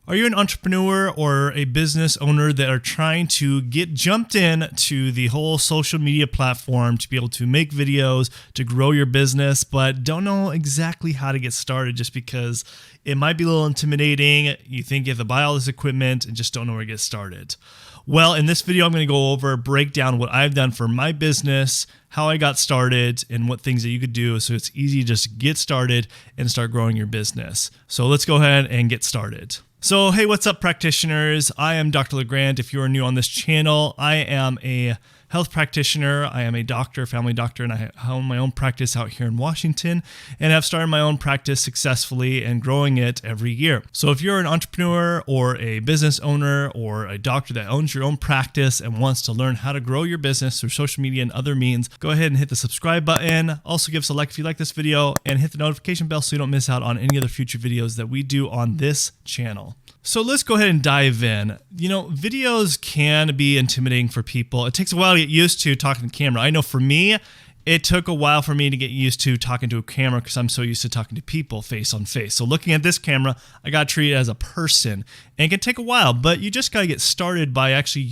Are you an entrepreneur or a business owner that are trying to get jumped in to the whole social media platform to be able to make videos, to grow your business, but don't know exactly how to get started just because it might be a little intimidating? You think you have to buy all this equipment and just don't know where to get started. Well, in this video, I'm going to go over, break down what I've done for my business, how I got started, and what things that you could do so it's easy to just get started and start growing your business. So let's go ahead and get started. So, hey, what's up, practitioners? I am Dr. LeGrand. If you are new on this channel, I am a health practitioner. I am a doctor, family doctor, and I own my own practice out here in Washington, and I've started my own practice successfully and growing it every year. So if you're an entrepreneur or a business owner or a doctor that owns your own practice and wants to learn how to grow your business through social media and other means, go ahead and hit the subscribe button. Also give us a like if you like this video, and hit the notification bell so you don't miss out on any other future videos that we do on this channel. So let's go ahead and dive in. You know, videos can be intimidating for people. It takes a while to get used to talking to camera. I know for me, it took a while for me to get used to talking to a camera because I'm so used to talking to people face on face. So looking at this camera, I got to treat it as a person. And it can take a while, but you just got to get started by actually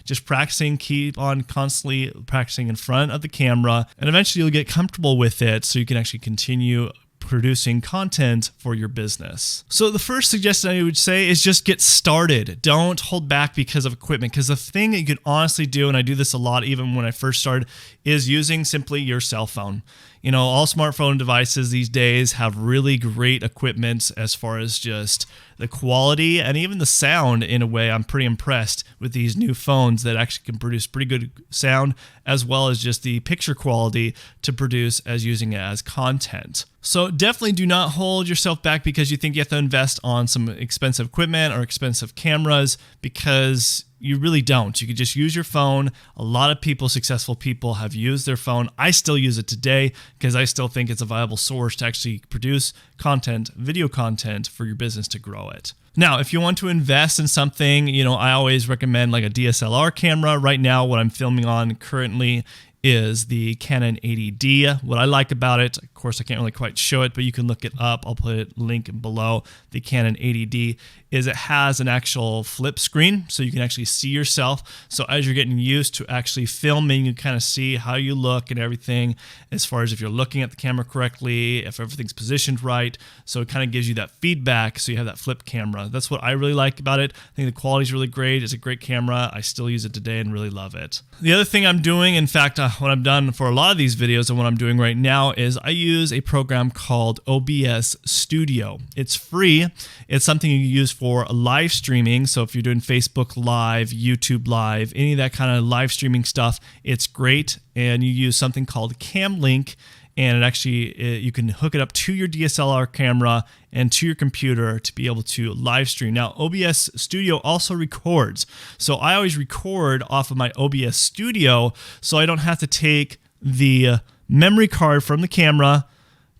just practicing, keep on constantly practicing in front of the camera, and eventually you'll get comfortable with it so you can actually continue producing content for your business. So the first suggestion I would say is just get started. Don't hold back because of equipment, because the thing that you could honestly do, and I do this a lot even when I first started, is using simply your cell phone. You know, all smartphone devices these days have really great equipment as far as just the quality and even the sound. In a way, I'm pretty impressed with these new phones that actually can produce pretty good sound, as well as just the picture quality to produce as using it as content. So definitely do not hold yourself back because you think you have to invest on some expensive equipment or expensive cameras, because you really don't. You could just use your phone. A lot of people, successful people, have used their phone. I still use it today because I still think it's a viable source to actually produce content, video content for your business to grow it. Now, if you want to invest in something, you know, I always recommend like a DSLR camera. Right now, what I'm filming on currently is the Canon 80D. What I like about it, of course, I can't really quite show it, but you can look it up. I'll put a link below. The Canon 80D is it has an actual flip screen, so you can actually see yourself. So as you're getting used to actually filming, you kind of see how you look and everything, as far as if you're looking at the camera correctly, if everything's positioned right. So it kind of gives you that feedback, so you have that flip camera. That's what I really like about it. I think the quality is really great. It's a great camera. I still use it today and really love it. The other thing I'm doing, in fact, what I've done for a lot of these videos and what I'm doing right now, is I use a program called OBS Studio. It's free. It's something you use for live streaming. So if you're doing Facebook Live, YouTube Live, any of that kind of live streaming stuff, it's great. And you use something called Cam Link, and you can hook it up to your DSLR camera and to your computer to be able to live stream. Now, OBS Studio also records. So I always record off of my OBS Studio, so I don't have to take the memory card from the camera,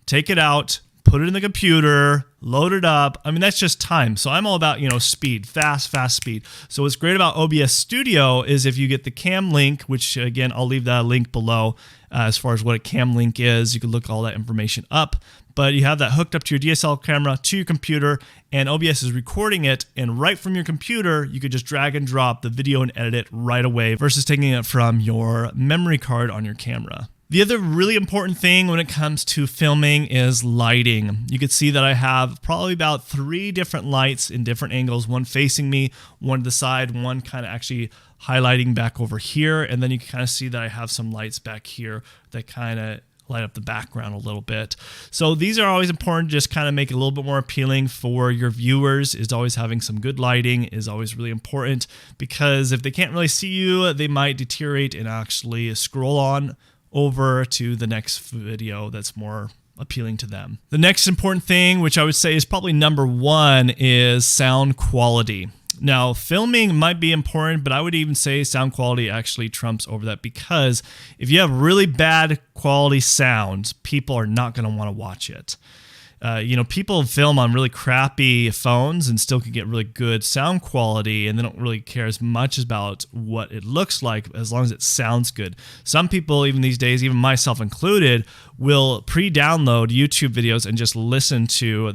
take it out, put it in the computer, load it up. I mean, that's just time. So I'm all about, you know, speed, fast speed. So what's great about OBS Studio is if you get the Cam Link, which again, I'll leave that link below as far as what a Cam Link is. You can look all that information up, but you have that hooked up to your DSLR camera, to your computer, and OBS is recording it. And right from your computer, you could just drag and drop the video and edit it right away versus taking it from your memory card on your camera. The other really important thing when it comes to filming is lighting. You can see that I have probably about 3 different lights in different angles, one facing me, one to the side, one kind of actually highlighting back over here. And then you can kind of see that I have some lights back here that kind of light up the background a little bit. So these are always important, just kind of make it a little bit more appealing for your viewers. Is always having some good lighting is always really important, because if they can't really see you, they might deteriorate and actually scroll on over to the next video that's more appealing to them. The next important thing, which I would say is probably number 1, is sound quality. Now, filming might be important, but I would even say sound quality actually trumps over that, because if you have really bad quality sound, people are not going to want to watch it. People film on really crappy phones and still can get really good sound quality, and they don't really care as much about what it looks like as long as it sounds good. Some people, even these days, even myself included, will pre-download YouTube videos and just listen to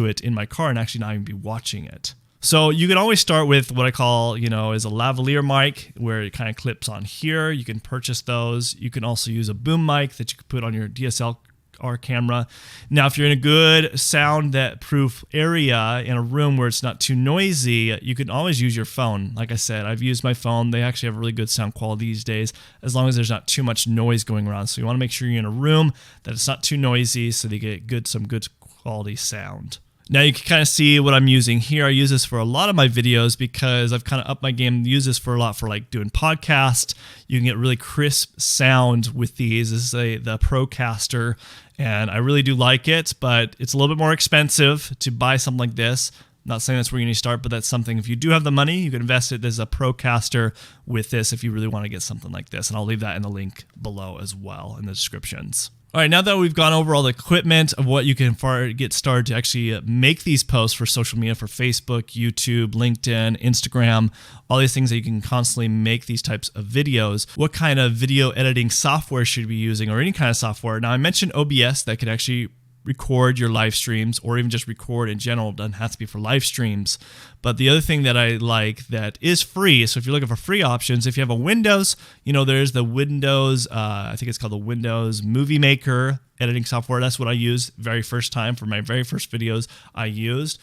it in my car and actually not even be watching it. So you can always start with what I call, is a lavalier mic, where it kind of clips on here. You can purchase those. You can also use a boom mic that you can put on your DSLR camera. Now, if you're in a good sound-proof area in a room where it's not too noisy, you can always use your phone. Like I said, I've used my phone. They actually have really good sound quality these days, as long as there's not too much noise going around. So you want to make sure you're in a room that it's not too noisy, so that you get some good quality sound. Now you can kind of see what I'm using here. I use this for a lot of my videos because I've kind of upped my game. Use this for a lot for like doing podcasts. You can get really crisp sound with these. This is the Procaster, and I really do like it, but it's a little bit more expensive to buy something like this. I'm not saying that's where you need to start, but that's something, if you do have the money, you can invest it. There's a Procaster with this if you really want to get something like this, and I'll leave that in the link below as well in the descriptions. All right, now that we've gone over all the equipment of what you can get started to actually make these posts for social media, for Facebook, YouTube, LinkedIn, Instagram, all these things that you can constantly make these types of videos, what kind of video editing software should you be using, or any kind of software? Now, I mentioned OBS that could actually record your live streams, or even just record in general. It doesn't have to be for live streams. But the other thing that I like that is free, so if you're looking for free options, if you have a Windows, there's the Windows, I think it's called the Windows Movie Maker editing software. That's what I used very first time for my very first videos. I'd use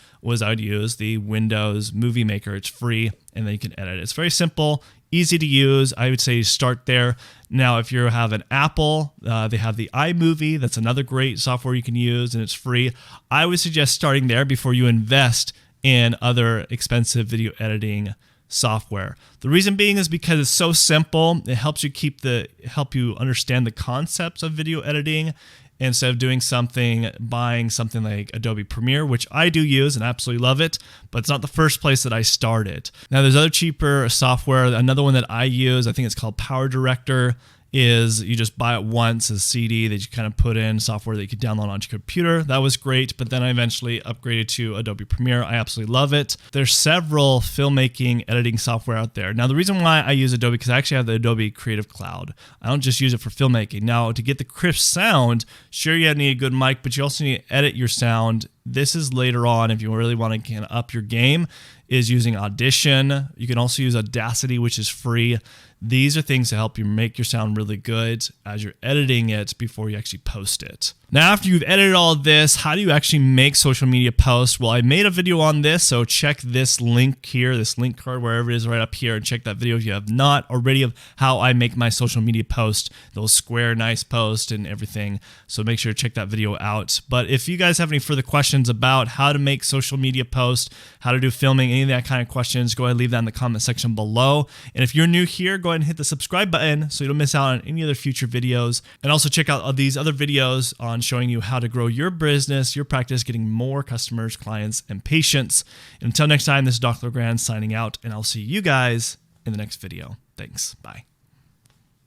the Windows Movie Maker. It's free, and then you can edit. It's very simple, easy to use. I would say start there. Now, if you have an Apple, they have the iMovie. That's another great software you can use, and it's free. I would suggest starting there before you invest in other expensive video editing software. The reason being is because it's so simple. It helps you understand the concepts of video editing, instead of buying something like Adobe Premiere, which I do use and absolutely love it, but it's not the first place that I started. Now, there's other cheaper software. Another one that I use, I think it's called Power Director, is you just buy it once, a CD that you kind of put in, software that you could download onto your computer. That was great, but then I eventually upgraded to Adobe Premiere. I absolutely love it. There's several filmmaking editing software out there. Now, the reason why I use Adobe, because I actually have the Adobe Creative Cloud. I don't just use it for filmmaking. Now, to get the crisp sound, sure, you need a good mic, but you also need to edit your sound. This is later on, if you really want to up your game, is using Audition. You can also use Audacity, which is free. These are things to help you make your sound really good as you're editing it before you actually post it. Now, after you've edited all of this, how do you actually make social media posts? Well, I made a video on this, so check this link here, this link card, wherever it is right up here, and check that video if you have not already, of how I make my social media post, those square, nice posts and everything. So make sure to check that video out. But if you guys have any further questions about how to make social media posts, how to do filming, any of that kind of questions, go ahead and leave that in the comment section below. And if you're new here, go ahead and hit the subscribe button so you don't miss out on any other future videos. And also check out these other videos on showing you how to grow your business, your practice, getting more customers, clients, and patients. And until next time, this is Dr. LeGrand signing out, and I'll see you guys in the next video. Thanks. Bye.